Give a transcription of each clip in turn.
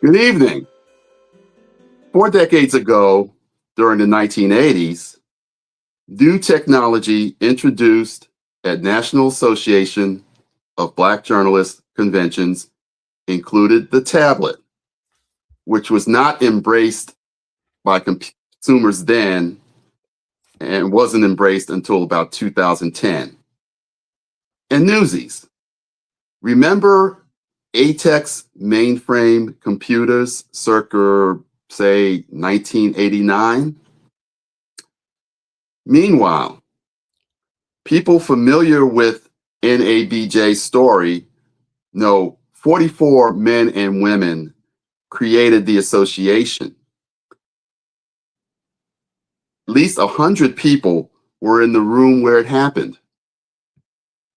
Good evening. 4 decades ago, during the 1980s, new technology introduced at National Association of Black Journalists conventions included the tablet, which was not embraced by consumers then and wasn't embraced until about 2010. And Newsies. Remember ATEX mainframe computers circa, say, 1989? Meanwhile, people familiar with NABJ's story know 44 men and women created the association. At least 100 people were in the room where it happened.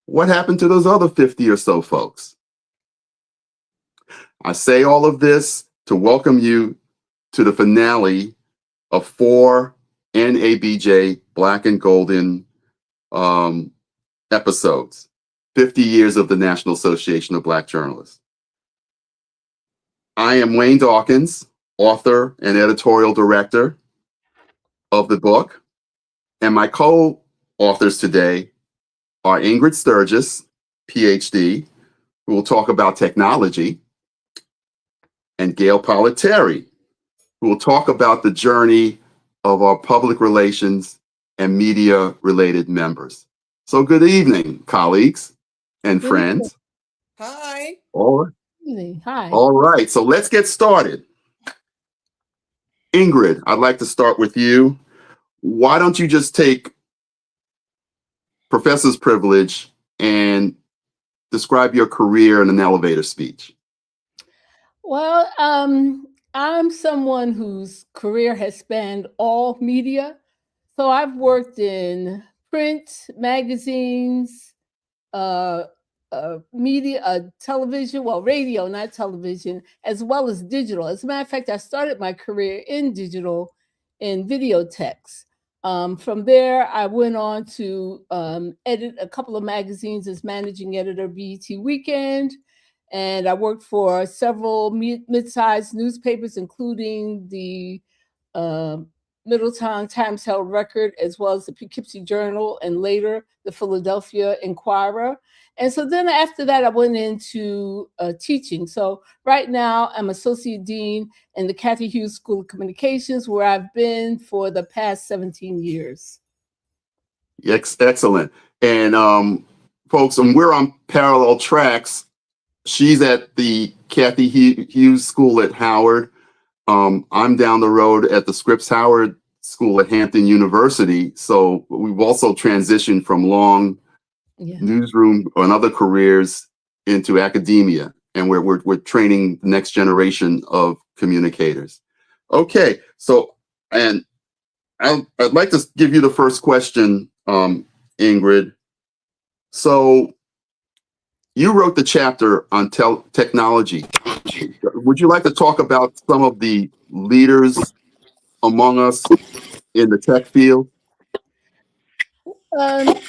What happened to those other 50 or so folks? I say all of this to welcome you to the finale of 4 NABJ Black and Golden episodes, 50 years of the National Association of Black Journalists. I am Wayne Dawkins, author and editorial director of the book, and my co-authors today are Ingrid Sturgis, PhD, who will talk about technology, and Gail Pollitteri, who will talk about the journey of our public relations and media-related members. So good evening, colleagues and Good friends. Hi. All evening. Hi. right, so let's get started. Ingrid, I'd like to start with you. Why don't you just take professor's privilege and describe your career in an elevator speech? Well, I'm someone whose career has spanned all media. So I've worked in print, magazines, media, television, well, radio, not television, as well as digital. As a matter of fact, I started my career in digital in videotex. From there, I went on to edit a couple of magazines as managing editor, BET Weekend. And I worked for several mid-sized newspapers, including the uh, Middletown Times Herald Record, as well as the Poughkeepsie Journal, and later the Philadelphia Inquirer. And so then after that, I went into teaching. So right now, I'm Associate Dean in the Cathy Hughes School of Communications, where I've been for the past 17 years. Excellent. And folks, we're on parallel tracks. She's at the Cathy Hughes School at Howard. I'm down the road at the Scripps Howard School at Hampton University. So we've also transitioned from long newsroom and other careers into academia, and we're training the next generation of communicators. Okay, so and I'd like to give you the first question, Ingrid. So you wrote the chapter on technology. Would you like to talk about some of the leaders among us in the tech field? In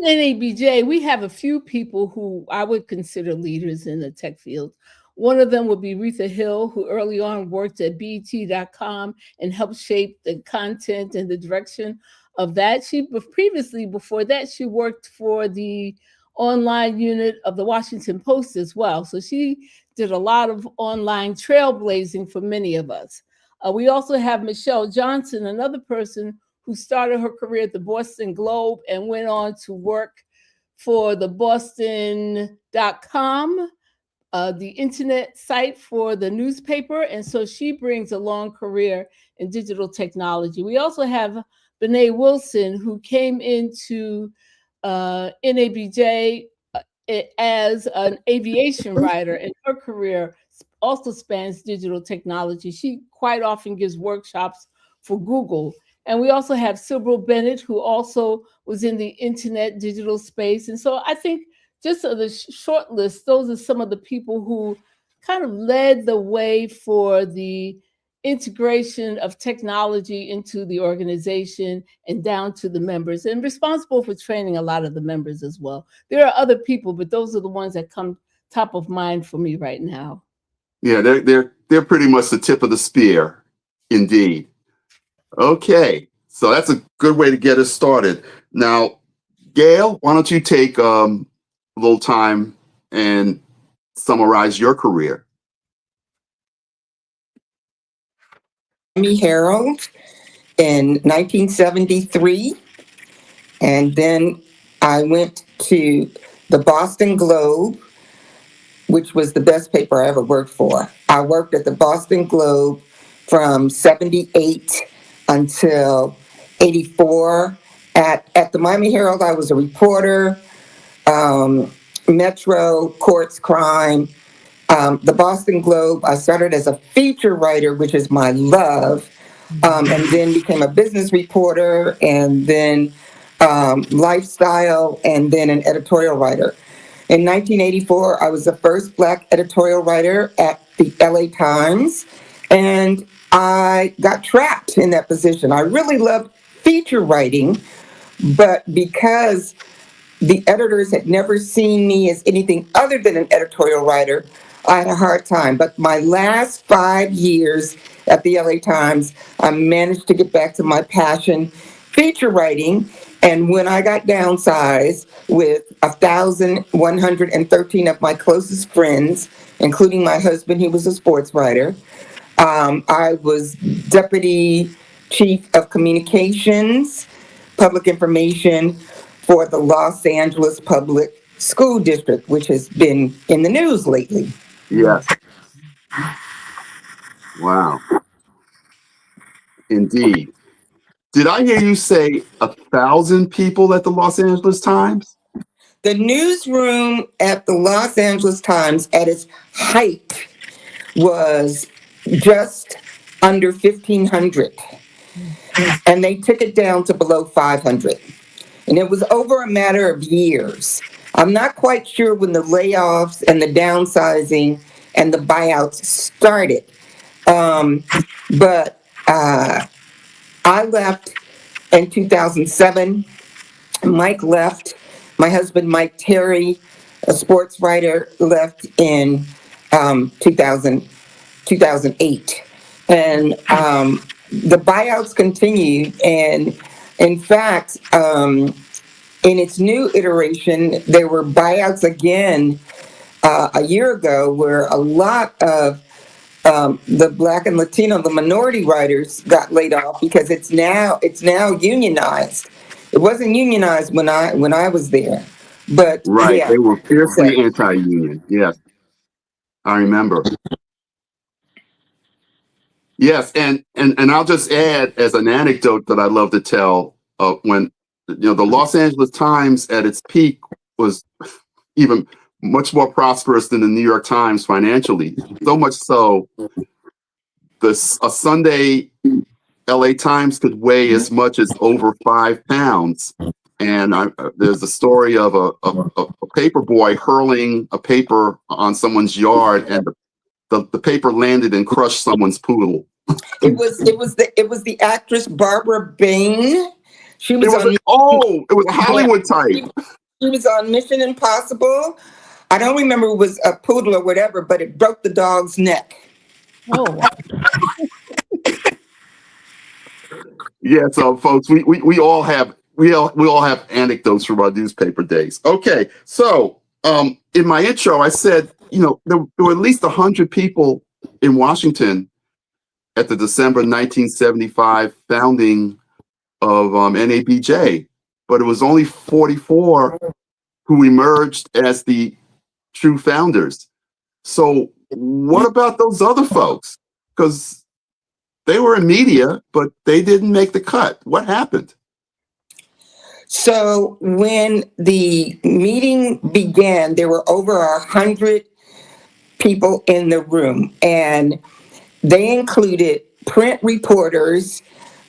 NABJ, we have a few people who I would consider leaders in the tech field. One of them would be Retha Hill, who early on worked at BET.com and helped shape the content and the direction of that. Before that, she worked for the online unit of the Washington Post as well. So she did a lot of online trailblazing for many of us. We also have Michelle Johnson, another person who started her career at the Boston Globe and went on to work for the Boston.com, the internet site for the newspaper. And so she brings a long career in digital technology. We also have Bené Wilson, who came into NABJ as an aviation writer, and her career also spans digital technology. She quite often gives workshops for Google. And we also have Sybil Bennett, who also was in the internet digital space. And so I think just the short list, those are some of the people who kind of led the way for the integration of technology into the organization and down to the members, and responsible for training a lot of the members as well. There are other people, but those are the ones that come top of mind for me right now. Yeah, they're pretty much the tip of the spear, indeed. Okay, so that's a good way to get us started. Now, Gail, why don't you take a little time and summarize your career? Miami Herald in 1973, and then I went to the Boston Globe, which was the best paper I ever worked for. I worked at the Boston Globe from 78 until 84. At the Miami Herald, I was a reporter, Metro, Courts, Crime. The Boston Globe, I started as a feature writer, which is my love, and then became a business reporter, and then lifestyle, and then an editorial writer. In 1984, I was the first Black editorial writer at the LA Times, and I got trapped in that position. I really loved feature writing, but because the editors had never seen me as anything other than an editorial writer, I had a hard time. But my last 5 years at the LA Times, I managed to get back to my passion, feature writing. And when I got downsized with 1,113 of my closest friends, including my husband, who was a sports writer, I was deputy chief of communications, public information for the Los Angeles Public School District, which has been in the news lately. Yes. Wow. Indeed. Did I hear you say 1,000 people at the Los Angeles Times? The newsroom at the Los Angeles Times at its height was just under 1,500. And they took it down to below 500. And it was over a matter of years. I'm not quite sure when the layoffs and the downsizing and the buyouts started. But I left in 2007. Mike left. My husband, Mike Terry, a sports writer, left in 2008. And the buyouts continued. And in fact, in its new iteration, there were buyouts again a year ago where a lot of the Black and Latino, the minority writers got laid off because it's now unionized. It wasn't unionized when I was there, but Right. yeah, They were fiercely anti-union. Yes. I remember. Yes, and I'll just add as an anecdote that I love to tell, when the Los Angeles Times at its peak was even much more prosperous than the New York Times financially. So much so, a Sunday LA Times could weigh as much as over 5 pounds. And there's a story of a paper boy hurling a paper on someone's yard, and the paper landed and crushed someone's poodle. It was the actress Barbara Bain. It was a Hollywood type. She was on Mission Impossible. I don't remember if it was a poodle or whatever, but it broke the dog's neck. Oh, wow. Yeah, so folks, we all have anecdotes from our newspaper days. Okay, so in my intro, I said there were at least 100 people in Washington at the December 1975 founding of NABJ, but it was only 44 who emerged as the true founders. So what about those other folks? Because they were in media, but they didn't make the cut. What happened? So when the meeting began, there were over 100 people in the room, and they included print reporters,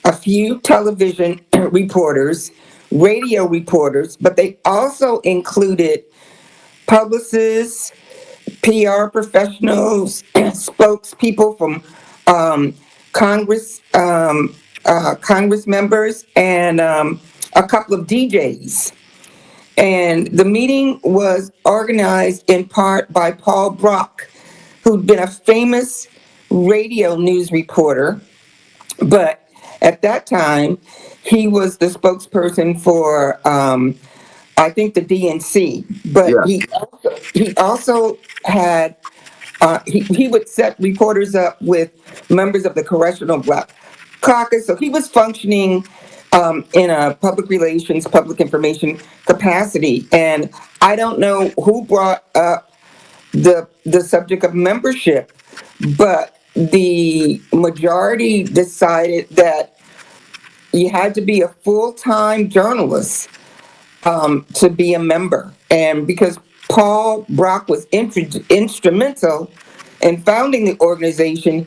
a few television reporters, radio reporters, but they also included publicists, PR professionals, spokespeople from Congress members, and a couple of DJs. And the meeting was organized in part by Paul Brock, who'd been a famous radio news reporter, but at that time, he was the spokesperson for, I think, the DNC. But Yes. he also had he would set reporters up with members of the Congressional Black Caucus. So he was functioning in a public relations, public information capacity. And I don't know who brought up the subject of membership, but the majority decided that you had to be a full-time journalist to be a member. And because Paul Brock was instrumental in founding the organization,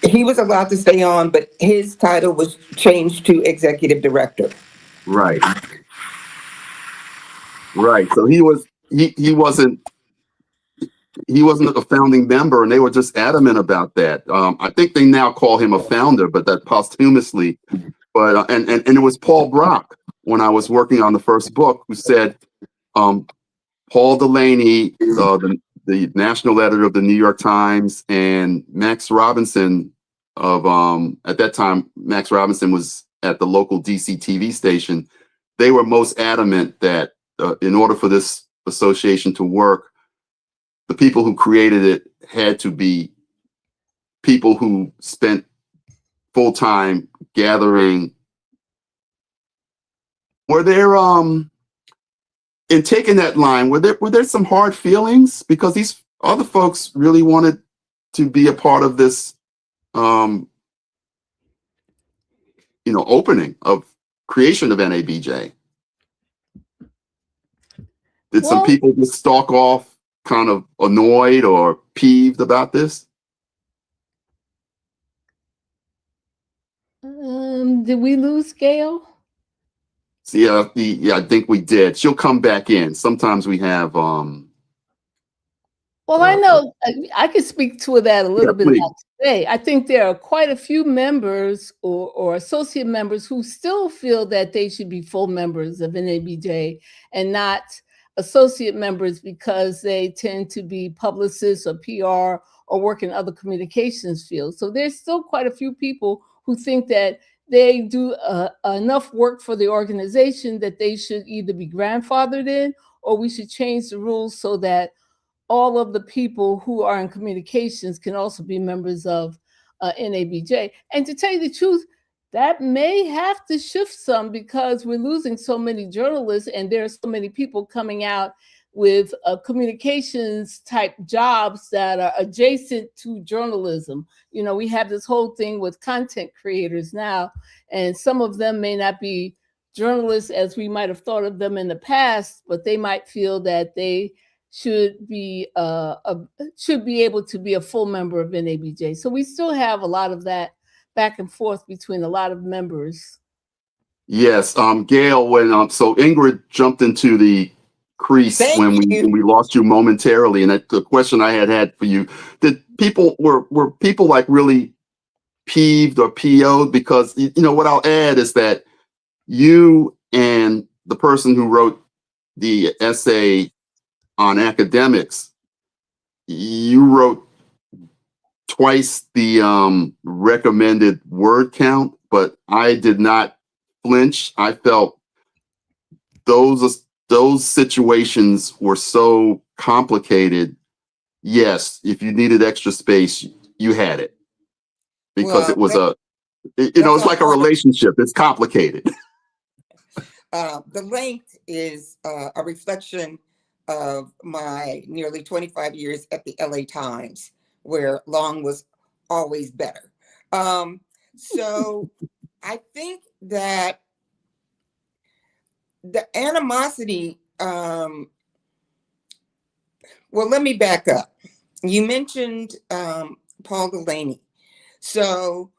he was allowed to stay on, but his title was changed to executive director. Right. Right. So he wasn't a founding member, and they were just adamant about that. I think they now call him a founder, but that posthumously. But and it was Paul Brock, when I was working on the first book, who said, Paul Delaney, the national editor of the New York Times, and Max Robinson of at that time, Max Robinson was at the local DC TV station. They were most adamant that in order for this association to work, the people who created it had to be people who spent full time gathering. Were there in taking that line, were there some hard feelings because these other folks really wanted to be a part of this opening of creation of NABJ? Did some people just stalk off, kind of annoyed or peeved about this? Did we lose Gail? Yeah, I think we did. She'll come back in. Sometimes we have. Well, I know I could speak to that a little bit about today. I think there are quite a few members or associate members who still feel that they should be full members of NABJ and not associate members because they tend to be publicists or PR or work in other communications fields. So there's still quite a few people who think that they do enough work for the organization that they should either be grandfathered in, or we should change the rules so that all of the people who are in communications can also be members of NABJ. And to tell you the truth, that may have to shift some because we're losing so many journalists and there are so many people coming out with communications type jobs that are adjacent to journalism. You know, we have this whole thing with content creators now, and some of them may not be journalists as we might have thought of them in the past, but they might feel that they should be able to be a full member of NABJ. So we still have a lot of that back and forth between a lot of members. Yes, Gail, when so Ingrid jumped into the crease when we lost you momentarily, and the question I had for you, did people were people like really peeved or PO'd? Because what I'll add is that you and the person who wrote the essay on academics, you wrote twice the recommended word count, but I did not flinch. I felt those situations were so complicated. Yes, if you needed extra space, you had it, because it was it's like a relationship. It's complicated. The length is a reflection of my nearly 25 years at the LA Times, where long was always better. So I think that the animosity, well, let me back up. You mentioned Paul Delaney. So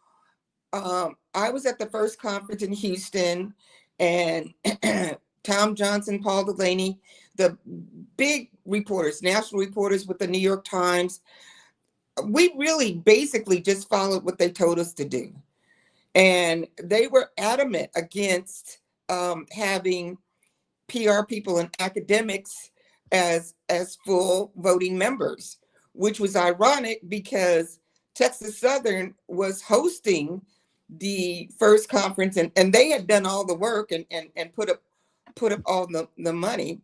I was at the first conference in Houston, and Tom Johnson, Paul Delaney, the big reporters, national reporters with the New York Times, we really basically just followed what they told us to do. And they were adamant against having PR people and academics as full voting members. which was ironic because Texas Southern was hosting the first conference, and they had done all the work and put up all the money.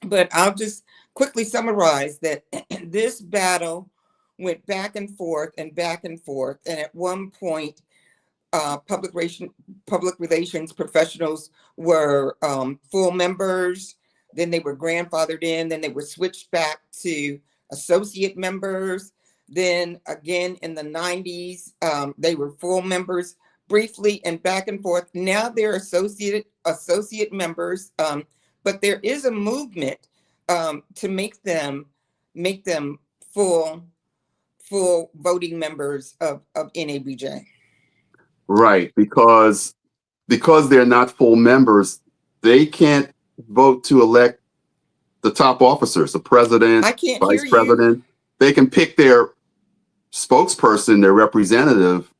But I'll just quickly summarize that this battle went back and forth and back and forth. And at one point, public relations professionals were full members. Then they were grandfathered in. Then they were switched back to associate members. Then again in the 90s, they were full members briefly and back and forth. Now they're associate members, but there is a movement to make them full voting members of NABJ. Right, because they're not full members, they can't vote to elect the top officers, the president, I can't vice hear president. They can pick their spokesperson, their representative,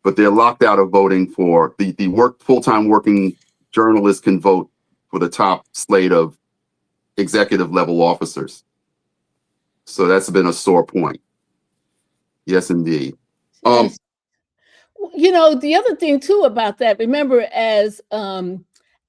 but they're locked out of voting for the full-time working journalists can vote for the top slate of executive level officers. So that's been a sore point. Yes, indeed. Yes. You know, the other thing too about that, remember, as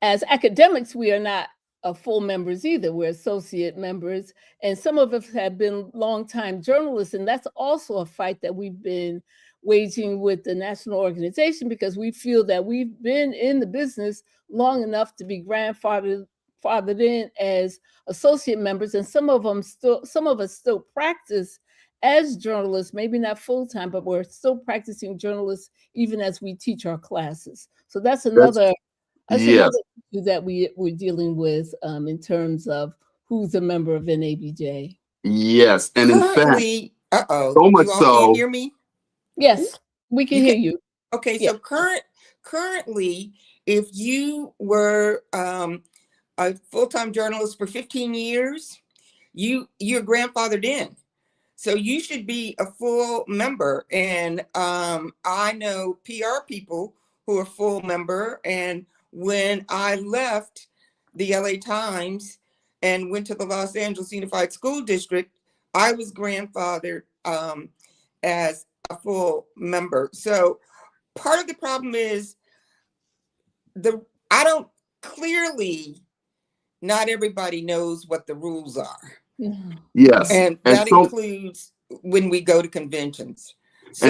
academics, we are not full members either. We're associate members, and some of us have been longtime journalists, and that's also a fight that we've been waging with the national organization, because we feel that we've been in the business long enough to be grandfathered in as associate members, and some of us still practice as journalists, maybe not full-time, but we're still practicing journalists even as we teach our classes. So that's another issue that we're dealing with in terms of who's a member of NABJ. Yes, and in fact, so much you all so. can't hear me? Yes, we can hear you. Okay, Yeah. so currently, if you were a full-time journalist for 15 years, you're grandfathered in. So you should be a full member. And I know PR people who are full member. And when I left the LA Times and went to the Los Angeles Unified School District, I was grandfathered as a full member. So part of the problem is not everybody knows what the rules are. Yes. And that includes when we go to conventions. I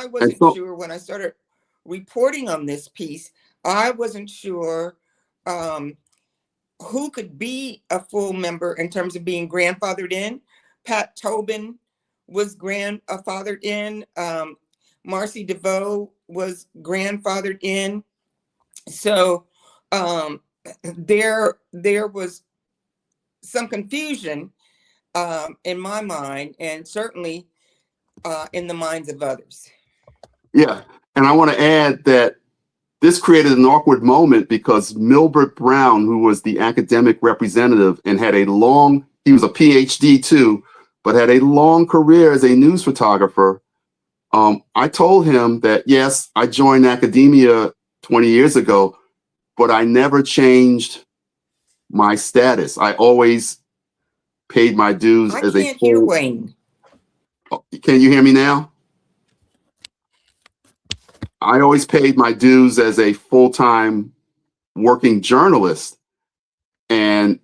wasn't sure when I started reporting on this piece, I wasn't sure who could be a full member in terms of being grandfathered in. Pat Tobin was grandfathered in. Marcy DeVoe was grandfathered in. So there was some confusion in my mind, and certainly in the minds of others. Yeah, and I want to add that this created an awkward moment because Milbert Brown, who was the academic representative and he was a PhD too, but had a long career as a news photographer. I told him that, yes, I joined academia 20 years ago, but I never changed my status. I always paid my dues as a full. I can't hear Wayne. Can you hear me now? I always paid my dues as a full-time working journalist, and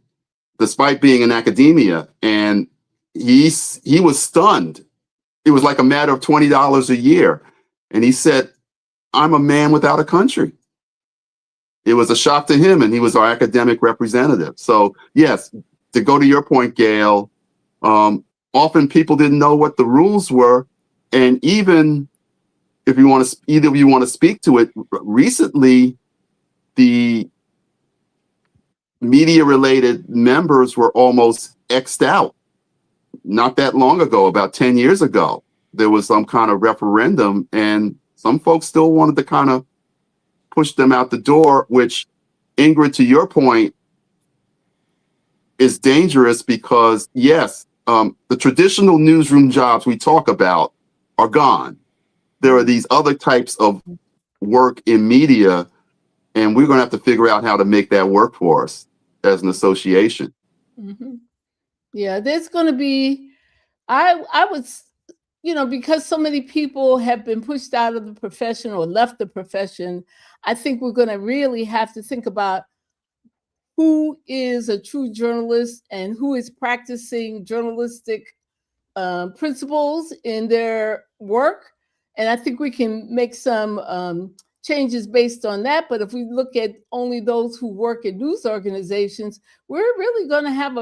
despite being in academia, and he was stunned. It was like a matter of $20 a year, and he said, "I'm a man without a country." It was a shock to him, and he was our academic representative. So yes, to go to your point, Gail, often people didn't know what the rules were, and even if either of you want to speak to it, recently the media-related members were almost X'd out. Not that long ago, about 10 years ago, there was some kind of referendum, and some folks still wanted to kind of push them out the door, which, Ingrid, to your point, is dangerous because, yes, the traditional newsroom jobs we talk about are gone. There are these other types of work in media, and we're going to have to figure out how to make that work for us as an association. Mm-hmm. Yeah, there's going to be I would, because so many people have been pushed out of the profession or left the profession, I think we're going to really have to think about who is a true journalist and who is practicing journalistic principles in their work. And I think we can make some changes based on that. But if we look at only those who work in news organizations, we're really going to have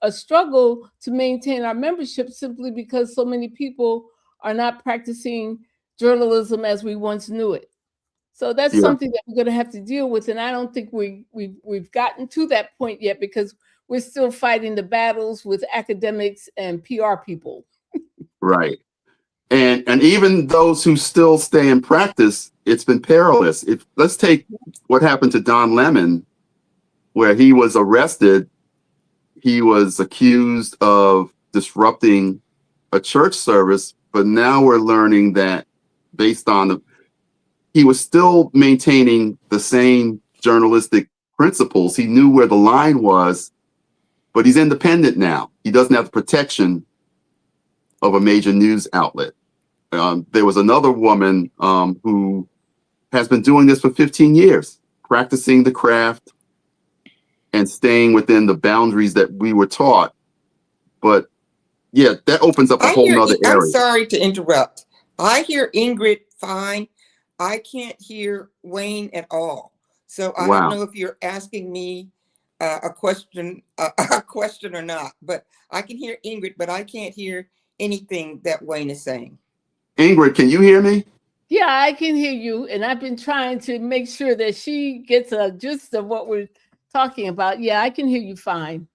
a struggle to maintain our membership simply because so many people are not practicing journalism as we once knew it. So that's Yeah. something that we're going to have to deal with. And I don't think we've gotten to that point yet because we're still fighting the battles with academics and PR people. Right. And even those who still stay in practice, it's been perilous. Let's take what happened to Don Lemon, where he was arrested. He was accused of disrupting a church service, but now we're learning that based on he was still maintaining the same journalistic principles. He knew where the line was, but he's independent now. He doesn't have the protection of a major news outlet. There was another woman who has been doing this for 15 years, practicing the craft and staying within the boundaries that we were taught. But yeah, that opens up a whole nother area. I'm sorry to interrupt. I hear Ingrid fine. I can't hear Wayne at all. So I Wow. don't know if you're asking me a question or not, but I can hear Ingrid, but I can't hear anything that Wayne is saying. Ingrid, can you hear me? Yeah, I can hear you. And I've been trying to make sure that she gets a gist of what we're talking about. Yeah, I can hear you fine.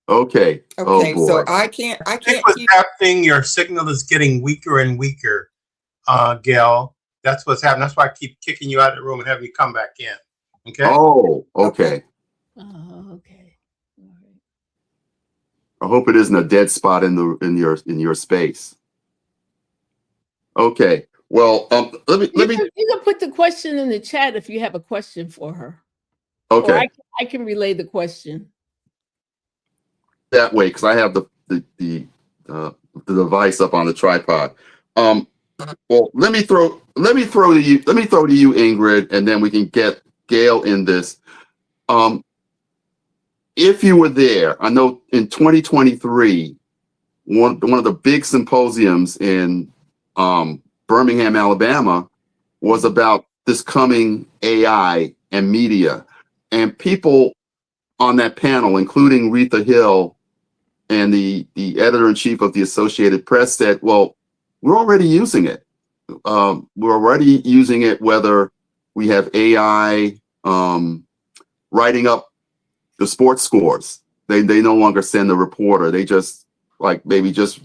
Okay. Okay, Oh boy. so I can't What's hear. happening, your signal is getting weaker and weaker, Gail. That's what's happening. That's why I keep kicking you out of the room and having you come back in. Okay. Oh, okay. Oh, okay. All right. I hope it isn't a dead spot in your space. Okay. Well, let me. You can put the question in the chat if you have a question for her. Okay. Or I can relay the question. That way, because I have the device up on the tripod. Well, let me throw to you, Ingrid, and then we can get Gail in this. If you were there, I know in 2023, one of the big symposiums in Birmingham, Alabama, was about this coming AI and media, and people on that panel, including Retha Hill and the editor-in-chief of the Associated Press, said, well, we're already using it. We're already using it, whether we have AI writing up the sports scores. They no longer send a reporter. They just maybe just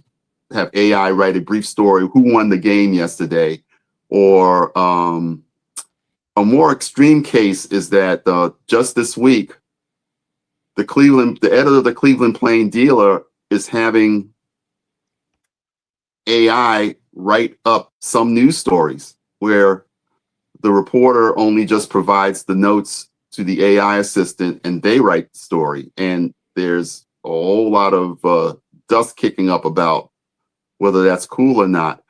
have AI write a brief story, who won the game yesterday. Or a more extreme case is that just this week, the editor of the Cleveland Plain Dealer is having AI write up some news stories where the reporter only just provides the notes to the AI assistant and they write the story. And there's a whole lot of dust kicking up about whether that's cool or not.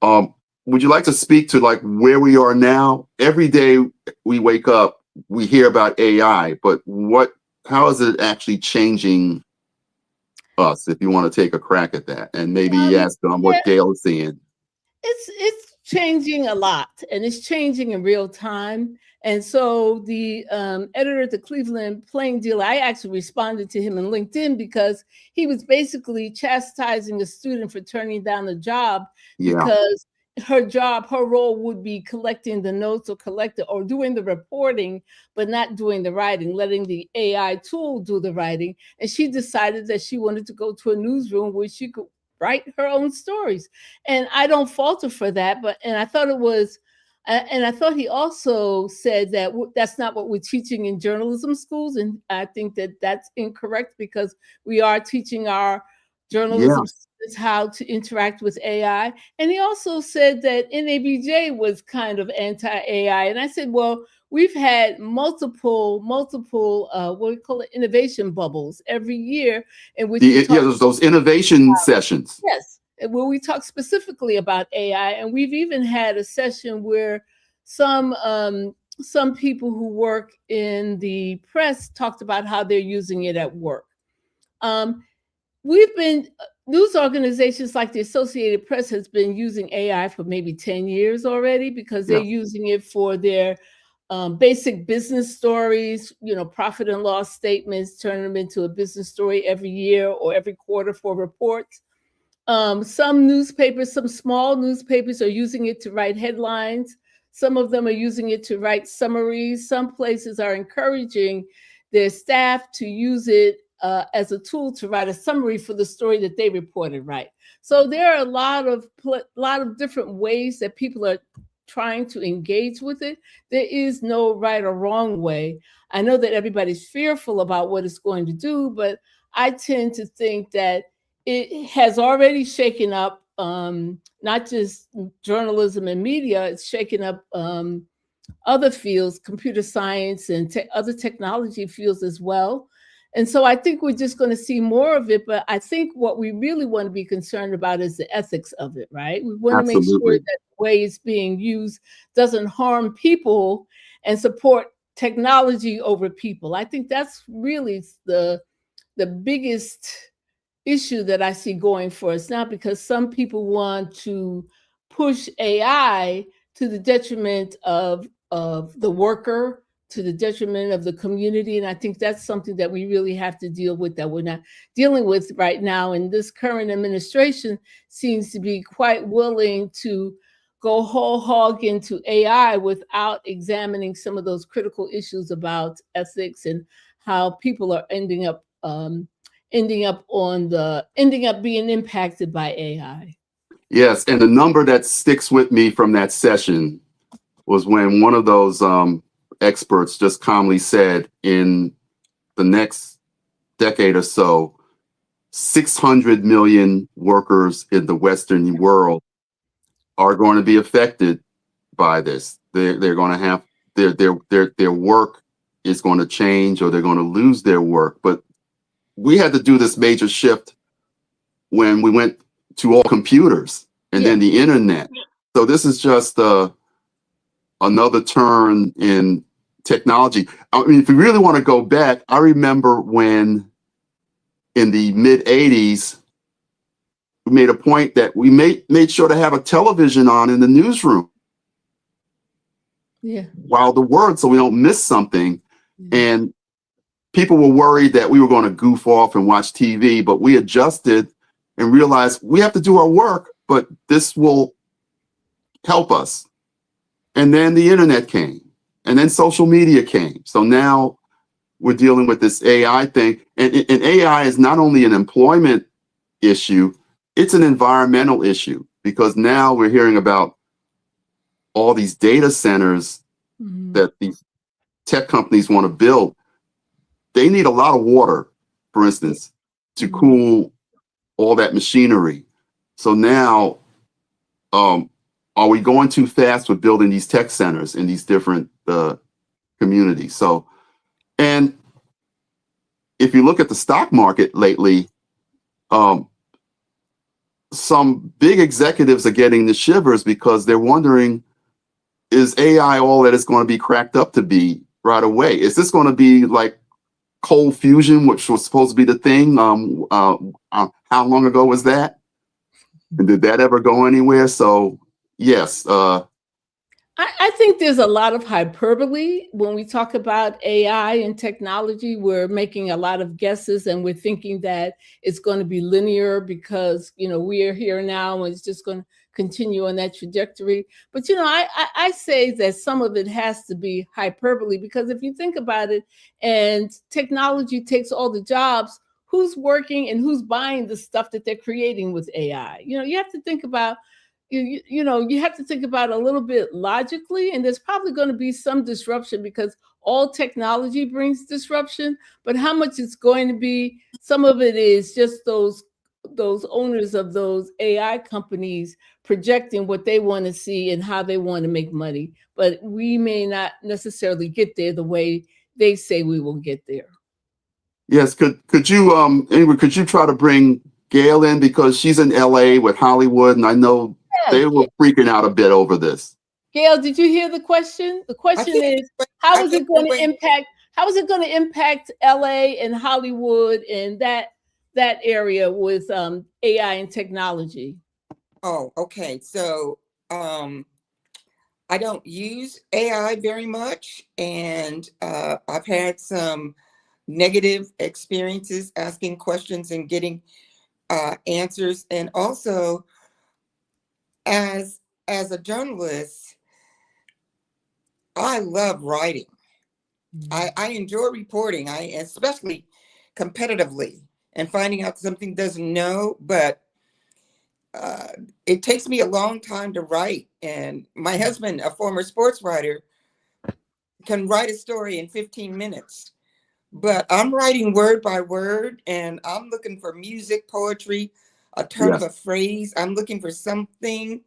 Would you like to speak to where we are now? Every day we wake up, we hear about AI, but how is it actually changing us? If you want to take a crack at that and maybe ask them what Gail is seeing. It's changing a lot, and it's changing in real time. And so the editor at the Cleveland Plain Dealer, I actually responded to him on LinkedIn because he was basically chastising a student for turning down the job because her role would be collecting the notes or doing the reporting, but not doing the writing, letting the AI tool do the writing. And she decided that she wanted to go to a newsroom where she could write her own stories. And I don't fault her for that, and I thought he also said that that's not what we're teaching in journalism schools. And I think that that's incorrect because we are teaching our journalism students how to interact with AI. And he also said that NABJ was kind of anti-AI. And I said, well, we've had multiple, what we call it, innovation bubbles every year. In which there's those innovation sessions. Yes. where we talk specifically about AI. And we've even had a session where some people who work in the press talked about how they're using it at work. News organizations like the Associated Press has been using AI for maybe 10 years already, because they're using it for their basic business stories, profit and loss statements, turn them into a business story every year or every quarter for reports. Some newspapers, some small newspapers, are using it to write headlines. Some of them are using it to write summaries. Some places are encouraging their staff to use it as a tool to write a summary for the story that they reported, right? So there are a lot of different ways that people are trying to engage with it. There is no right or wrong way. I know that everybody's fearful about what it's going to do, but I tend to think that it has already shaken up not just journalism and media, it's shaken up other fields, computer science and other technology fields as well. And so I think we're just going to see more of it. But I think what we really want to be concerned about is the ethics of it, right? We want to make sure that the way it's being used doesn't harm people and support technology over people. I think that's really the biggest issue that I see going for us now, because some people want to push AI to the detriment of the worker, to the detriment of the community. And I think that's something that we really have to deal with, that we're not dealing with right now. And this current administration seems to be quite willing to go whole hog into AI without examining some of those critical issues about ethics and how people are ending up being impacted by AI. Yes, and the number that sticks with me from that session was when one of those experts just calmly said, in the next decade or so, 600 million workers in the Western world are going to be affected by this. They're going to have their work is going to change, or they're going to lose their work. But we had to do this major shift when we went to all computers and then the internet. So this is just another turn in technology. I mean, if we really want to go back, I remember when in the mid 80s, we made a point that we made sure to have a television on in the newsroom. While the word, so we don't miss something. And people were worried that we were going to goof off and watch TV, but we adjusted and realized we have to do our work, but this will help us. And then the internet came, and then social media came. So now we're dealing with this AI thing. And AI is not only an employment issue, it's an environmental issue, because now we're hearing about all these data centers that these tech companies want to build. They need a lot of water, for instance, to cool all that machinery. So now, are we going too fast with building these tech centers in these different communities? So, and if you look at the stock market lately, some big executives are getting the shivers because they're wondering, is AI all that it's going to be cracked up to be right away? Is this going to be like cold fusion, which was supposed to be the thing? How long ago was that? And did that ever go anywhere? So yes. I think there's a lot of hyperbole when we talk about AI and technology. We're making a lot of guesses, and we're thinking that it's going to be linear because, we are here now and it's just going to continue on that trajectory. But, I say that some of it has to be hyperbole, because if you think about it, and technology takes all the jobs, who's working and who's buying the stuff that they're creating with AI? You have to think about you have to think about a little bit logically, and there's probably going to be some disruption because all technology brings disruption. But how much it's going to be, some of it is just those owners of those AI companies projecting what they want to see and how they want to make money. But we may not necessarily get there the way they say we will get there. Yes. Could you, Ingrid, could you try to bring Gail in because she's in LA with Hollywood, and I know they Yeah. were freaking out a bit over this. Gail, did you hear the question? The question think- is, how I is think it going to we're waiting- impact? How is it going to impact LA and Hollywood and that area with AI and technology? Oh, okay. So I don't use AI very much, and I've had some negative experiences asking questions and getting answers. And also, as a journalist, I love writing. I enjoy reporting. I especially competitively and finding out something doesn't know, but it takes me a long time to write. And my husband, a former sports writer, can write a story in 15 minutes. But I'm writing word by word, and I'm looking for music, poetry, a turn of a phrase. I'm looking for something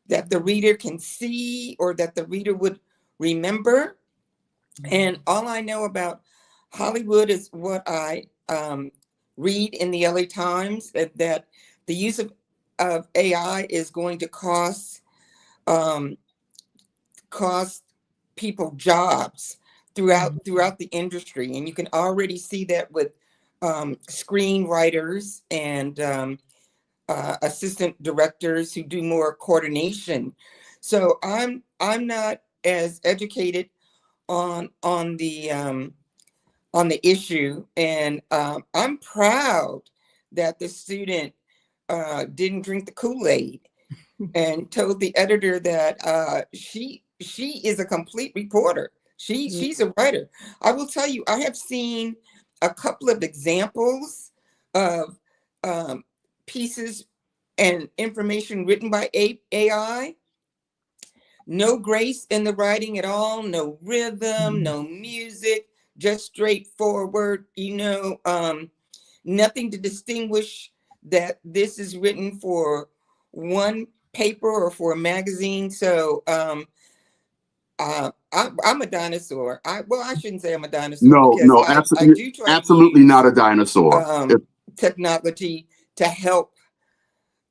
that the reader can see or that the reader would remember. And all I know about Hollywood is what I read in the LA Times, that the use of AI is going to cost people jobs throughout the industry, and you can already see that with screenwriters and assistant directors who do more coordination. So I'm not as educated on the issue, and I'm proud that the student didn't drink the Kool-Aid and told the editor that she is a complete reporter. She's a writer. I will tell you, I have seen a couple of examples of pieces and information written by AI. No grace in the writing at all, no rhythm, no music, just straightforward, nothing to distinguish that this is written for one paper or for a magazine. So I'm a dinosaur. I shouldn't say I'm a dinosaur. No, I do try absolutely to not a dinosaur. use technology to help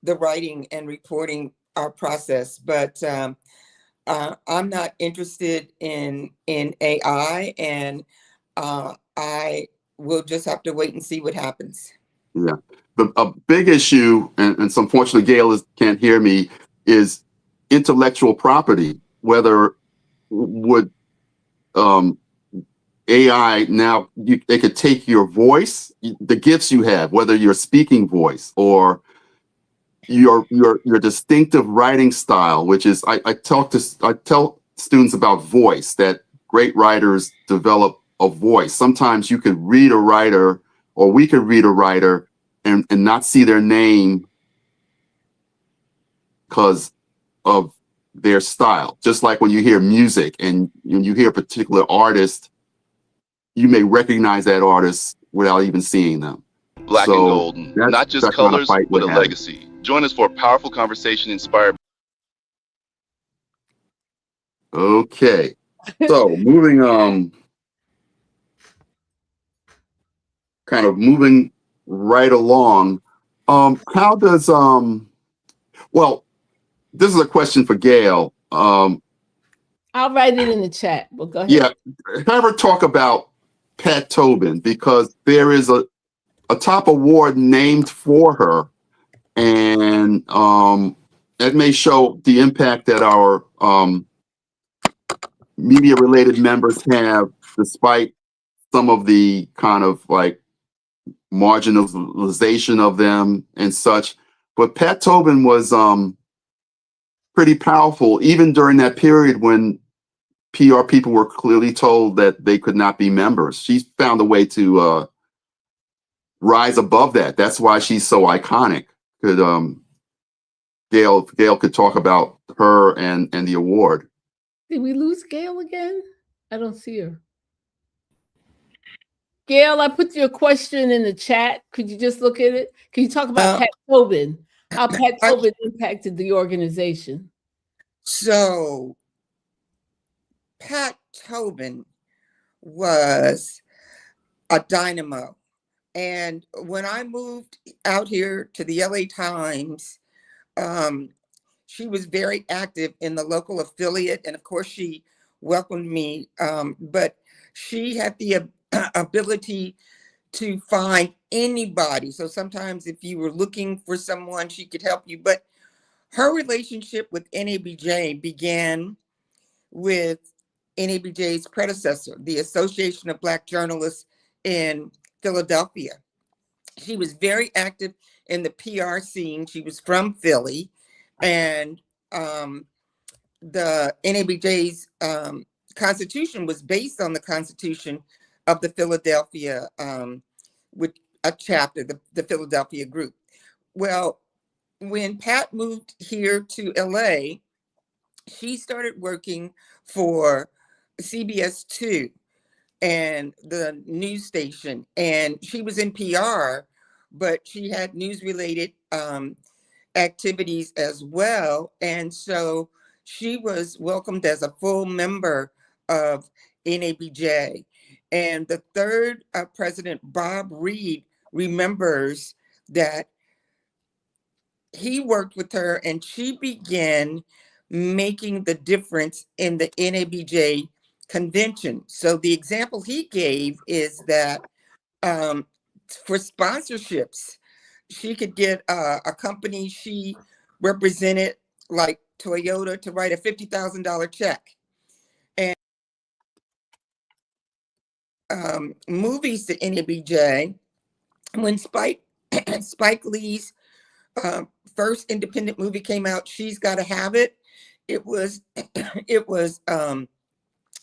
the writing and reporting our process, but I'm not interested in AI, and I will just have to wait and see what happens. Yeah. A big issue, and so unfortunately Gail can't hear me, is intellectual property. Whether would AI now, they could take your voice, the gifts you have, whether your speaking voice or your distinctive writing style, which is I tell students about voice, that great writers develop a voice. Sometimes you could read a writer, or we could read a writer and not see their name because of their style. Just like when you hear music and you hear a particular artist, you may recognize that artist without even seeing them. Black and golden, not just colors, but a legacy. Join us for a powerful conversation inspired. Okay, so moving kind of moving right along. How does well, this is a question for Gail. I'll write it in the chat. But go ahead. Yeah, have her talk about Pat Tobin, because there is a top award named for her, and it may show the impact that our media-related members have, despite some of the kind of like marginalization of them and such. But Pat Tobin was pretty powerful, even during that period when PR people were clearly told that they could not be members. She found a way to rise above that. That's why she's so iconic. Could Gail could talk about her and the award. Did we lose Gail again? I don't see her. Gail, I put your question in the chat. Could you just look at it? Can you talk about Pat Tobin? How Pat Tobin impacted the organization? So Pat Tobin was a dynamo, And when I moved out here to the LA Times, she was very active in the local affiliate. And of course, she welcomed me. But she had the ability to find anybody. So sometimes if you were looking for someone, she could help you. But her relationship with NABJ began with NABJ's predecessor, the Association of Black Journalists in Philadelphia. She was very active in the PR scene. She was from Philly, and the NABJ's constitution was based on the constitution of the Philadelphia, with a chapter, the Philadelphia group. Well, when Pat moved here to LA, she started working for CBS 2 and the news station, and she was in PR, but she had news related activities as well. And so she was welcomed as a full member of NABJ. And the third president, Bob Reed, remembers that he worked with her and she began making the difference in the NABJ convention. So the example he gave is that for sponsorships, she could get a company she represented, like Toyota, to write a $50,000 check. And movies to NABJ, when Spike Lee's first independent movie came out, She's Gotta Have It, it was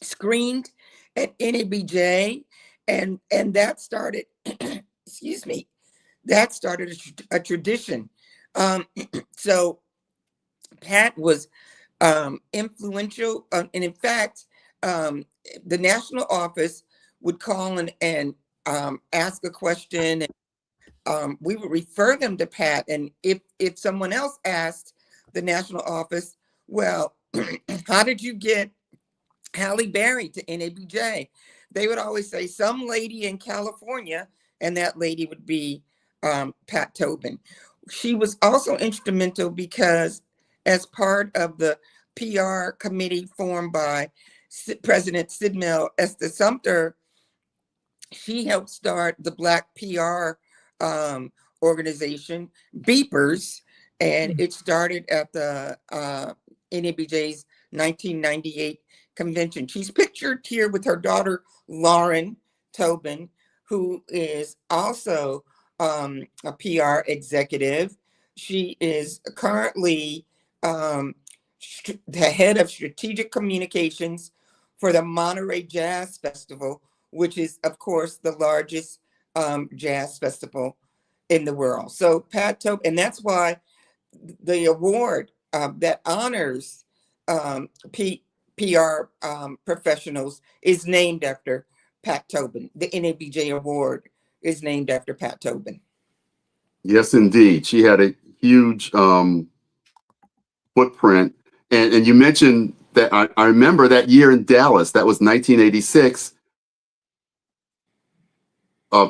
screened at NABJ, and that started excuse me, that started a tradition. So Pat was influential, and in fact, the national office would call and ask a question, and we would refer them to Pat. And if someone else asked the national office, well, how did you get Halle Berry to NABJ? They would always say some lady in California, and that lady would be Pat Tobin. She was also instrumental because as part of the PR committee formed by President Sidmel Esther Sumter, she helped start the Black PR organization, Beepers, and it started at the NABJ's 1998 convention. She's pictured here with her daughter, Lauren Tobin, who is also a PR executive. She is currently the head of strategic communications for the Monterey Jazz Festival, which is, of course, the largest jazz festival in the world. So Pat Tobin, and that's why the award that honors PR professionals is named after Pat Tobin. The NABJ award is named after Pat Tobin. Yes, indeed. She had a huge footprint. And you mentioned that I remember that year in Dallas, that was 1986.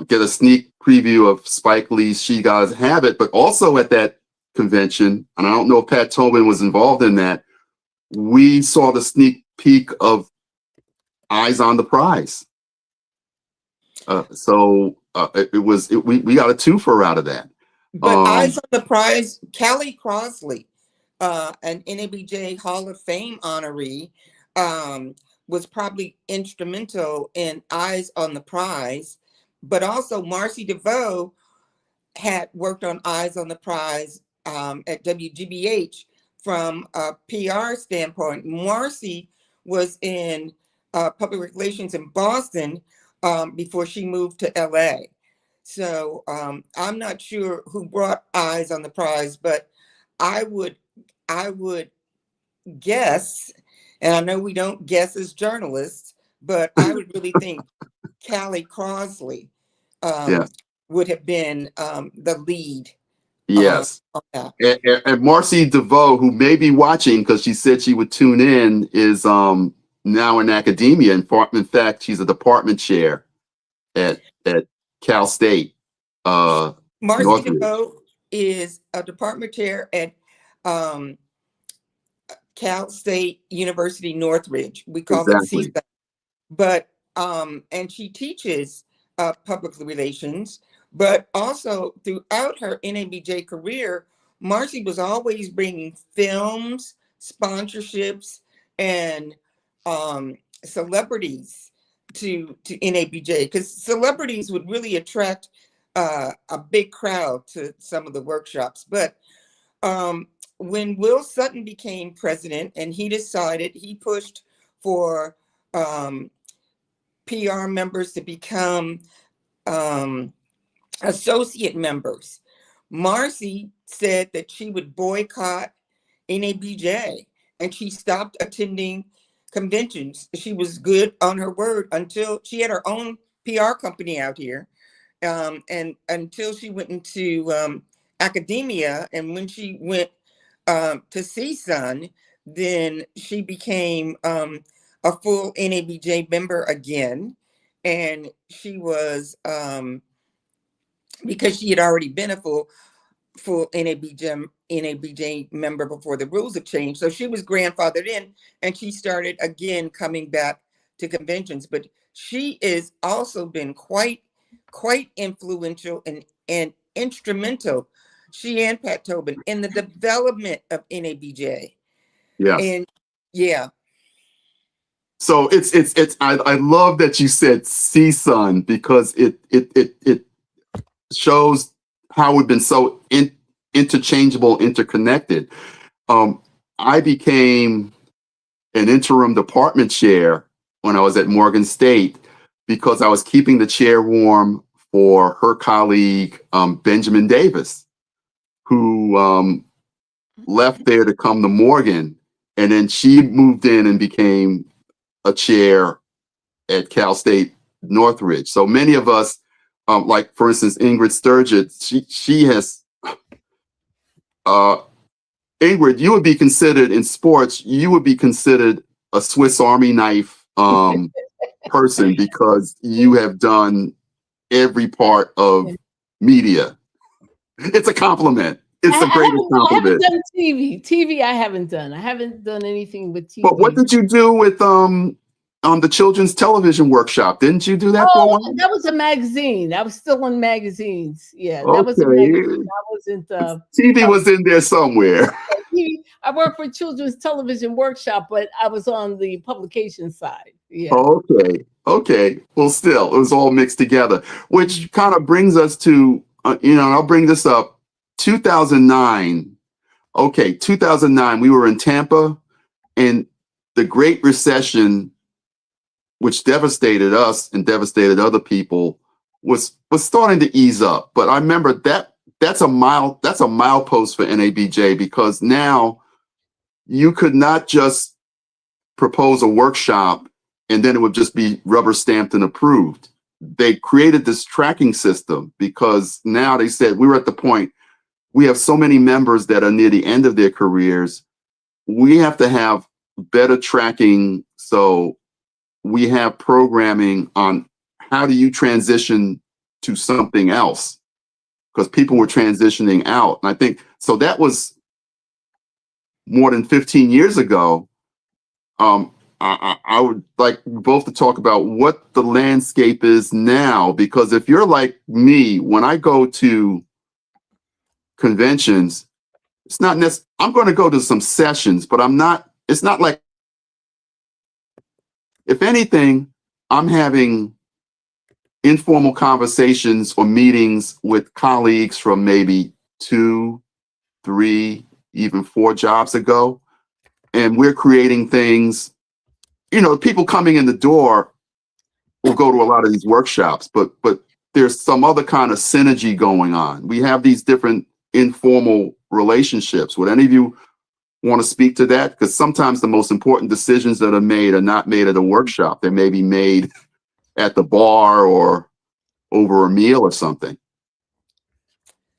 Get a sneak preview of Spike Lee's She Gotta Have It, but also at that convention, and I don't know if Pat Tobin was involved in that, we saw the sneak peek of Eyes on the Prize. So we got a twofer out of that. But Eyes on the Prize, Callie Crossley, an NABJ Hall of Fame honoree, was probably instrumental in Eyes on the Prize. But also Marcy DeVoe had worked on Eyes on the Prize at WGBH from a PR standpoint. Marcy was in public relations in Boston before she moved to LA. So I'm not sure who brought Eyes on the Prize, but I would guess, and I know we don't guess as journalists, but I would really think Callie Crossley would have been the lead. Yes. And Marcy DeVoe, who may be watching because she said she would tune in, is now in academia. In fact, she's a department chair at Cal State. Marcy Northridge. DeVoe is a department chair at Cal State University Northridge. We call it Exactly. CSUN. But and she teaches public relations, but also throughout her NABJ career, Marcy was always bringing films, sponsorships, and celebrities to NABJ, because celebrities would really attract a big crowd to some of the workshops. But when Will Sutton became president, and he pushed for PR members to become associate members, Marcy said that she would boycott NABJ, and she stopped attending conventions. She was good on her word until she had her own PR company out here, and until she went into academia. And when she went to CSUN, then she became a full NABJ member again. And she was, because she had already been a full NABJ member before the rules have changed. So she was grandfathered in, and she started again coming back to conventions. But she has also been quite influential and instrumental, she and Pat Tobin, in the development of NABJ. Yes. And yeah. So I love that you said CSUN, because it shows how we've been so interchangeable, interconnected. I became an interim department chair when I was at Morgan State because I was keeping the chair warm for her colleague, Benjamin Davis, who left there to come to Morgan. And then she moved in and became a chair at Cal State Northridge. So many of us, like for instance, Ingrid Sturgis, she has, Ingrid, you would be considered in sports, you would be considered a Swiss Army knife person, because you have done every part of media. It's a compliment. It's the greatest compliment. I haven't done TV. I haven't done. I haven't done anything with TV. But what did you do with the children's television workshop? Didn't you do that for a while? That was a magazine. I was still on magazines. Yeah, that Okay. was a magazine. I wasn't. TV was in there somewhere. I worked for Children's Television Workshop, but I was on the publication side. Yeah. Okay. Well, still, it was all mixed together, which kind of brings us to, and I'll bring this up. 2009. Okay, 2009. We were in Tampa, and the Great Recession, which devastated us and devastated other people, was starting to ease up. But I remember that's a milepost for NABJ, because now you could not just propose a workshop and then it would just be rubber stamped and approved. They created this tracking system, because now they said we were at the point, we have so many members that are near the end of their careers. We have to have better tracking. So we have programming on how do you transition to something else, because people were transitioning out. And I think, so that was more than 15 years ago. I would like both to talk about what the landscape is now, because if you're like me, when I go to conventions, it's not necessarily, I'm going to go to some sessions, but it's not like, if anything, I'm having informal conversations or meetings with colleagues from maybe 2, 3, even 4 jobs ago. And we're creating things, people coming in the door will go to a lot of these workshops, but there's some other kind of synergy going on. We have these different informal relationships. Would any of you want to speak to that? Because sometimes the most important decisions that are made are not made at a workshop. They may be made at the bar or over a meal or something.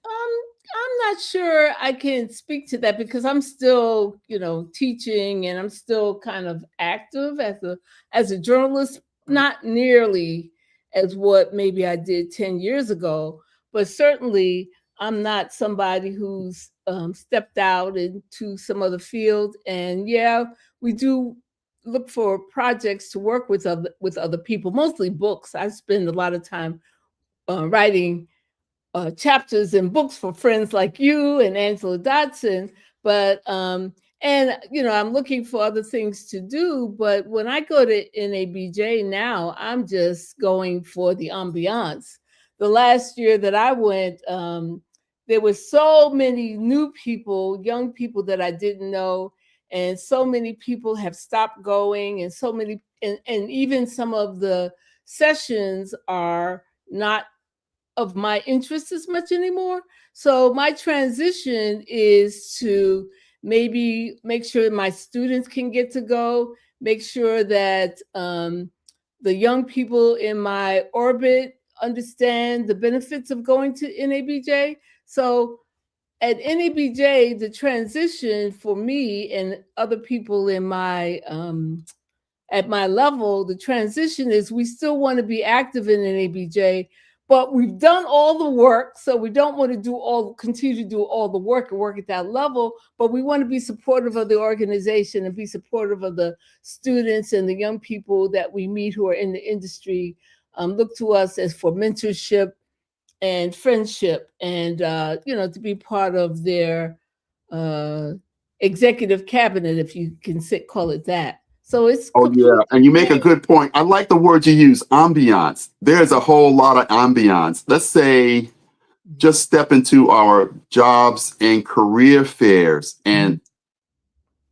I'm not sure I can speak to that, because I'm still, teaching, and I'm still kind of active as a journalist, not nearly as what maybe I did 10 years ago. but certainly I'm not somebody who's stepped out into some other field. And yeah, we do look for projects to work with other people, mostly books. I spend a lot of time writing chapters in books for friends like you and Angela Dodson. But and I'm looking for other things to do. But when I go to NABJ now, I'm just going for the ambiance. The last year that I went, there were so many new people, young people that I didn't know, and so many people have stopped going, and so many, and even some of the sessions are not of my interest as much anymore. So my transition is to maybe make sure my students can get to go, make sure that the young people in my orbit understand the benefits of going to NABJ. So at NABJ, the transition for me and other people in my at my level, the transition is we still want to be active in NABJ, but we've done all the work. So we don't want to continue to do all the work and work at that level, but we want to be supportive of the organization and be supportive of the students and the young people that we meet who are in the industry. Look to us as for mentorship and friendship, and to be part of their executive cabinet, if you can call it that. So it's yeah, and you make a good point. I like the word you use, ambiance. There's a whole lot of ambiance. Let's say just step into our jobs and career fairs, and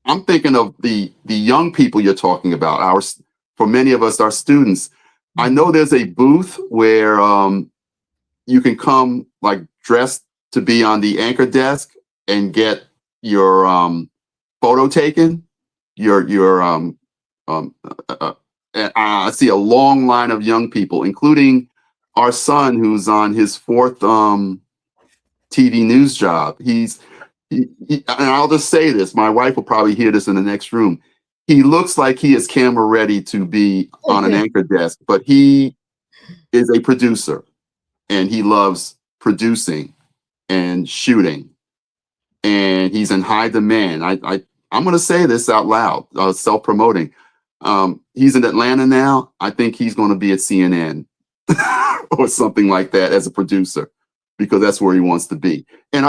I'm thinking of the young people you're talking about. For many of us, our students. I know there's a booth where you can come like dressed to be on the anchor desk and get your photo taken. I see a long line of young people, including our son, who's on his 4th TV news job. And I'll just say this, my wife will probably hear this in the next room. He looks like he is camera ready to be on an anchor desk, but he is a producer and he loves producing and shooting. And he's in high demand. I'm going to say this out loud, self-promoting. He's in Atlanta now. I think he's going to be at CNN or something like that as a producer, because that's where he wants to be. And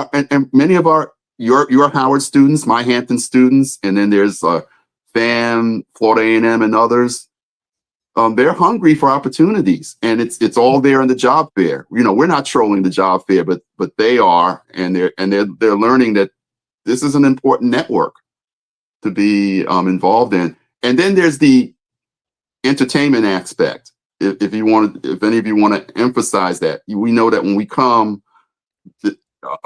many of your Howard students, my Hampton students, and then there's FAM, Florida A&M, and others. They're hungry for opportunities, and it's all there in the job fair. We're not trolling the job fair, but they are, and they're learning that this is an important network to be involved in. And then there's the entertainment aspect. If any of you want to emphasize that, we know that when we come to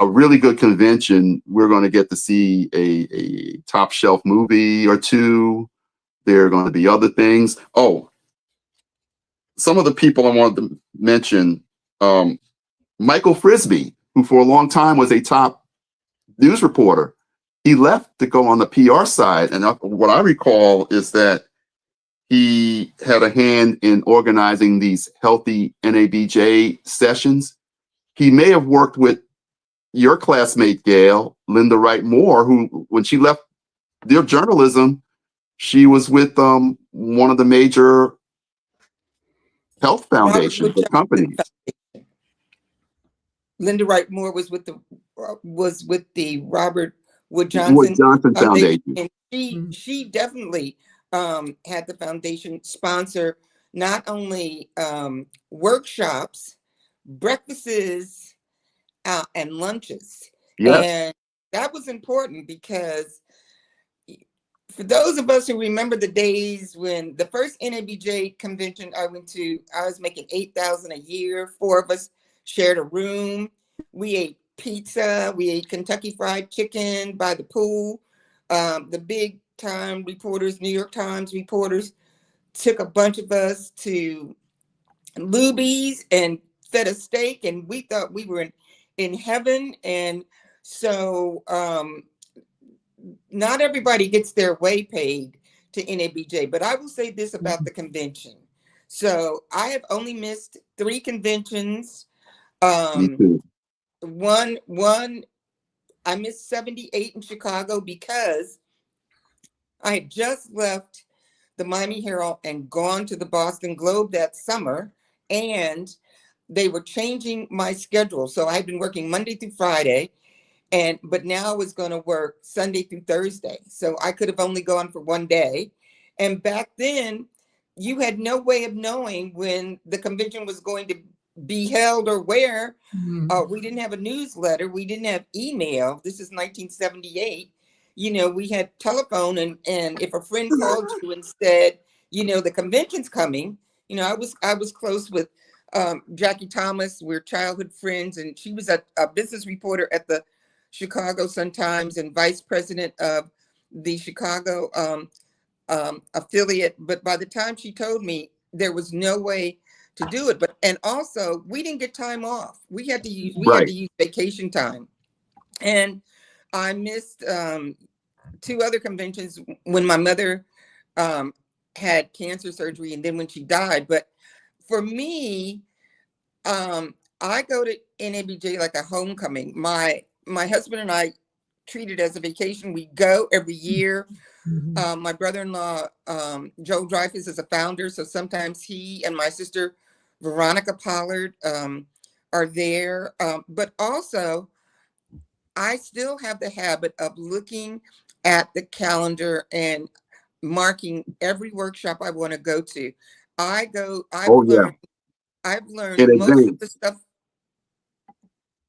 a really good convention, we're going to get to see a top shelf movie or two. There are going to be other things. Oh, some of the people I wanted to mention, Michael Frisby, who for a long time was a top news reporter. He left to go on the PR side. And what I recall is that he had a hand in organizing these healthy NABJ sessions. He may have worked with your classmate, Gail, Linda Wright Moore, who, when she left their journalism, she was with one of the major health foundations, the companies. Linda Wright Moore was with the Robert Wood Johnson Foundation. And she definitely had the foundation sponsor not only workshops, breakfasts, and lunches. Yes. And that was important because for those of us who remember the days when the first NABJ convention I went to, I was making $8,000 a year. 4 of us shared a room. We ate pizza. We ate Kentucky Fried Chicken by the pool. The big time reporters, New York Times reporters, took a bunch of us to Luby's and fed a steak, and we thought we were in heaven. And so not everybody gets their way paid to NABJ, but I will say this about the convention. So I have only missed 3 conventions. Me too. One, I missed 78 in Chicago because I had just left the Miami Herald and gone to the Boston Globe that summer, and they were changing my schedule. So I had been working Monday through Friday, but now I was going to work Sunday through Thursday. So I could have only gone for one day. And back then, you had no way of knowing when the convention was going to be held or where. We didn't have a newsletter. We didn't have email. This is 1978. We had telephone, and if a friend called you and said, the convention's coming, I was close with Jackie Thomas. We're childhood friends, and she was a business reporter at the Chicago Sun-Times and vice president of the Chicago affiliate. But by the time she told me, there was no way to do it. And also, we didn't get time off. We had to use vacation time, and I missed 2 other conventions when my mother had cancer surgery, and then when she died. But for me, I go to NABJ like a homecoming. My husband and I treat it as a vacation. We go every year. My brother-in-law, Joe Dreyfus, is a founder, so sometimes he and my sister, Veronica Pollard, are there. But also, I still have the habit of looking at the calendar and marking every workshop I want to go to. I've learned most of the stuff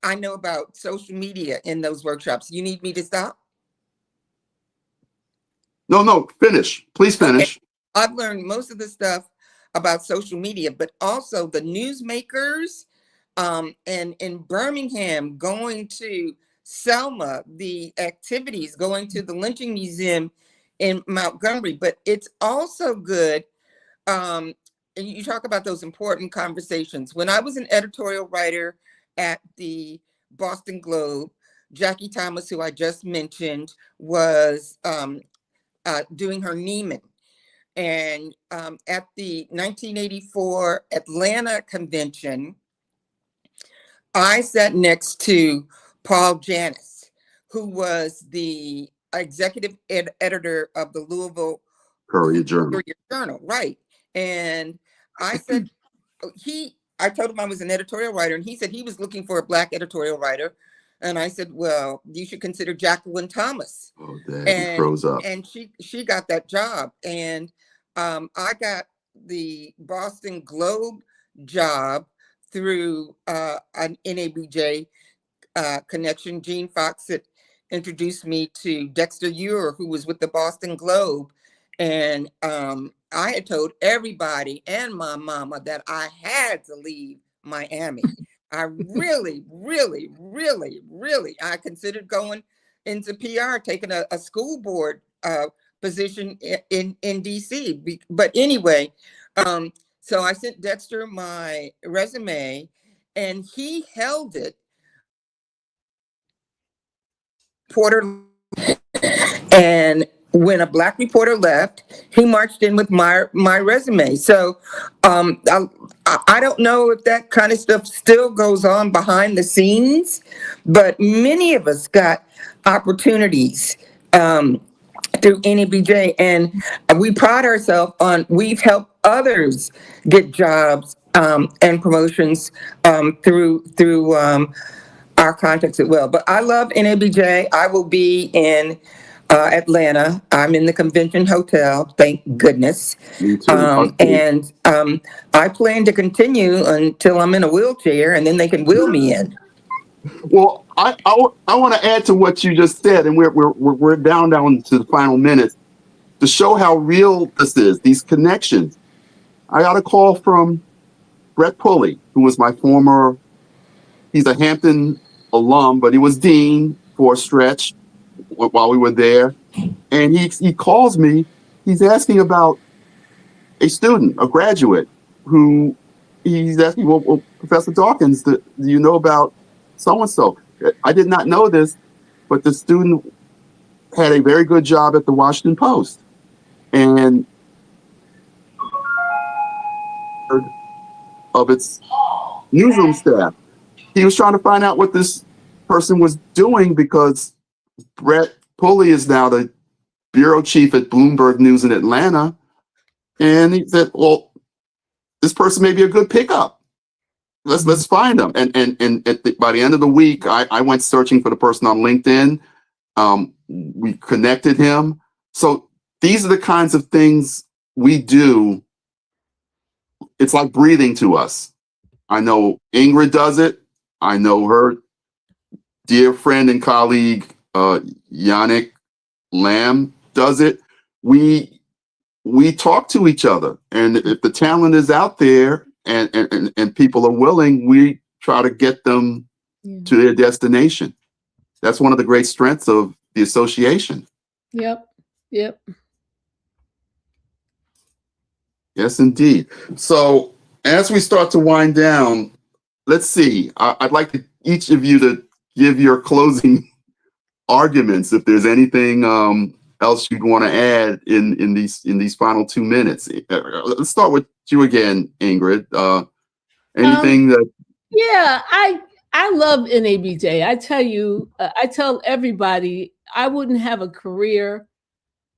I know about social media in those workshops. You need me to stop? No, finish. Please finish. Okay. I've learned most of the stuff about social media, but also the newsmakers, and in Birmingham, going to Selma, the activities, going to the lynching museum in Montgomery. But it's also good, and you talk about those important conversations. When I was an editorial writer at the Boston Globe, Jackie Thomas, who I just mentioned, was doing her Neiman. And at the 1984 Atlanta convention, I sat next to Paul Janus, who was the executive editor of the Louisville Courier Journal. Right. And I said, I told him I was an editorial writer, and he said he was looking for a Black editorial writer. And I said, well, you should consider Jacqueline Thomas. Oh, Dad, he froze up. And she got that job. And I got the Boston Globe job through an NABJ connection. Gene Fox had introduced me to Dexter Ure, who was with the Boston Globe. And I had told everybody and my mama that I had to leave Miami. I really, really, really, really, I considered going into PR, taking a school board position in DC. But anyway, so I sent Dexter my resume, and he held it. And when a Black reporter left, he marched in with my resume. So I don't know if that kind of stuff still goes on behind the scenes, but many of us got opportunities through NABJ, and we pride ourselves on we've helped others get jobs and promotions through our contacts as well. But I love NABJ. I will be in Atlanta. I'm in the convention hotel, thank goodness. Me too. And I plan to continue until I'm in a wheelchair, and then they can wheel me in. Well, I want to add to what you just said, and we're down to the final minutes to show how real this is. These connections. I got a call from Brett Pulley, who was my former. He's a Hampton alum, but he was dean for a stretch while we were there, and he calls me. He's asking about a student, a graduate, who he's asking, well Professor Dawkins, do you know about so-and-so? I did not know this, but the student had a very good job at the Washington Post, and of its newsroom staff. he was trying to find out what this person was doing because Brett Pulley is now the bureau chief at Bloomberg News in Atlanta. And he said, well, this person may be a good pickup. Let's find them. And by the end of the week, I went searching for the person on LinkedIn. We connected him. So these are the kinds of things we do. It's like breathing to us. I know Ingrid does it. I know her dear friend and colleague, Yannick Lamb, does it. We talk to each other, and if the talent is out there and people are willing, we try to get them to their destination. That's one of the great strengths of the association. Yep. Yes, indeed. So as we start to wind down, let's see. I'd like each of you to give your closing arguments. If there's anything else you'd want to add in these final 2 minutes. Let's start with you again, Ingrid. Anything that? Yeah, I love NABJ. I tell you, I tell everybody, I wouldn't have a career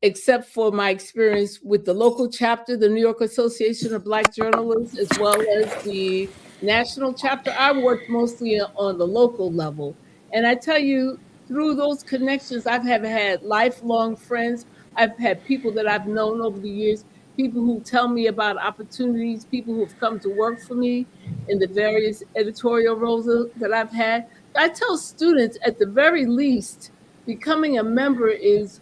except for my experience with the local chapter, the New York Association of Black Journalists, as well as the national chapter. I worked mostly on the local level. And I tell you, through those connections, I've had lifelong friends. I've had people that I've known over the years, people who tell me about opportunities, people who've come to work for me in the various editorial roles that I've had. I tell students, at the very least, becoming a member is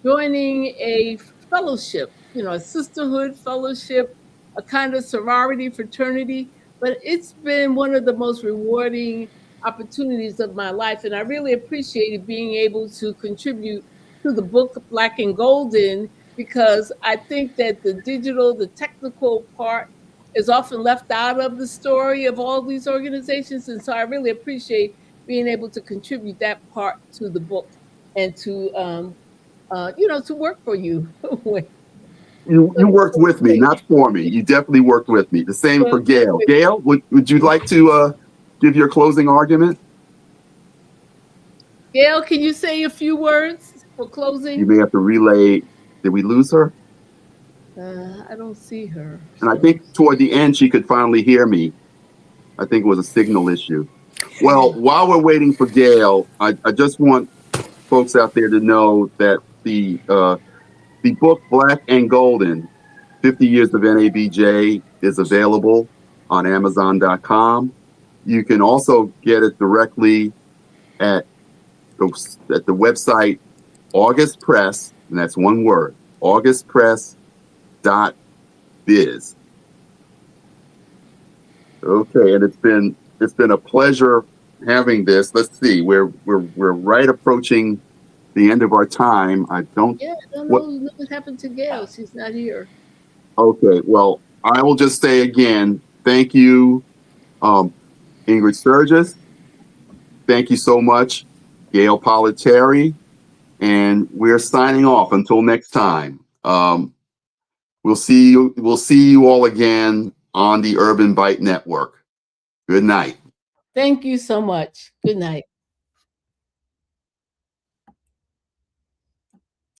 joining a fellowship, a sisterhood fellowship, a kind of sorority, fraternity. But it's been one of the most rewarding opportunities of my life. And I really appreciated being able to contribute to the book Black and Golden, because I think that the digital, the technical part is often left out of the story of all these organizations. And so I really appreciate being able to contribute that part to the book and to, to work for you. You worked with me, not for me. You definitely worked with me. The same for Gail. Gail, would you like to give your closing argument? Gail, can you say a few words for closing? You may have to relay. Did we lose her? I don't see her. And I think toward the end, she could finally hear me. I think it was a signal issue. Well, while we're waiting for Gail, I just want folks out there to know that the book Black and Golden, 50 Years of NABJ, is available on Amazon.com. You can also get it directly at the website August Press, and that's one word, augustpress.biz. Okay, and it's been a pleasure having this. Let's see, we're right approaching the end of our time. I don't know what happened to Gail. She's not here. Okay, well, I will just say again, thank you, Ingrid Sturgis. Thank you so much, Gail Politeri. And we're signing off until next time. We'll see you all again on the Urban Byte Network. Good night. Thank you so much. Good night.